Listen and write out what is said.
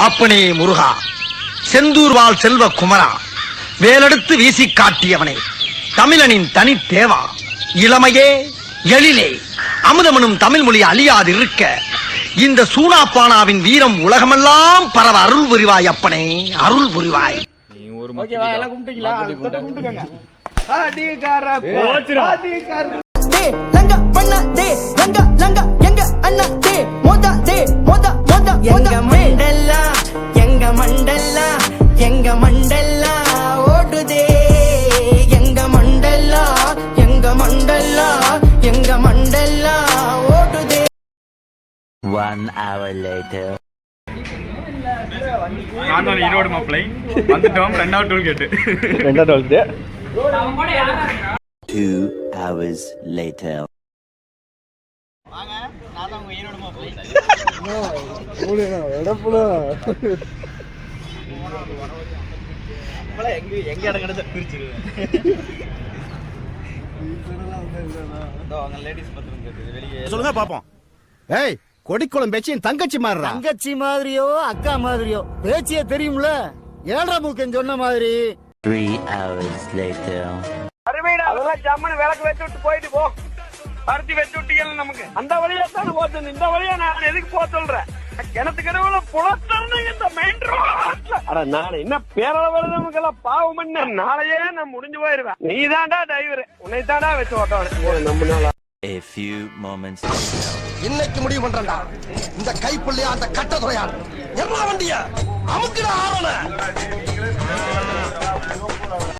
அப்பனே முருகா, செந்தூர் வாழ் செல்வ குமரா, வேலெடுத்து வீசி காட்டியவனே, தமிழனின் தனி தேவா, இளமையே எழிலே அமுதமனும் தமிழ் மொழி அழியாது இருக்க இந்த சூனாப்பானாவின் வீரம் உலகமெல்லாம் பரவ அருள் புரிவாய் அப்பனே, அருள் புரிவாய். எங்க மண்டல்லா ஓடுதே, எங்க மண்டல்லா ஓடுதே. 1 hour later. நான் தான் ஈரோடு மாப்பிளை வந்துட்டோம். ரெண்டாவது டோல் கேட்டு 2 hours later. எங்க இடம் கிடைச்சா பிரிச்சிருவேன். சொல்லுங்க பாப்போம். ஏய், கொடிக்குளம் பேச்சு என் தங்கச்சி மாறுறா. தங்கச்சி மாதிரியோ அக்கா மாதிரியோ பேச்சியே தெரியும்ல. ஏழரை மூக்கன் சொன்ன மாதிரி. 3 hours later. அதெல்லாம் ஜம்மனு விளக்கு வச்சு விட்டு போயிட்டு போ. பருத்தி வச்சு விட்டீங்க நமக்கு. அந்த வழியா தான் போச்சு. இந்த வழியா நான் எதுக்கு போக சொல்றேன்? கிணத்துக்கடவுல புலத்தன்னு இந்த மெயின் ரோட்ல. அட நான் என்ன பேரளவு நமக்கு எல்லாம் பாவம் பண்ண. நாளையே நான் முடிஞ்சு போயிருவேன். நீ தாண்டா டிரைவர், உன்னை தாண்டா வச்சு ஓட்டவன். நம்மளால A few moments later. இன்னைக்கு முடிவு பண்றா. இந்த கைப்புள்ளையா அந்த கட்ட துறையான் எல்லா வண்டிய அமுக்குடா ஆவன.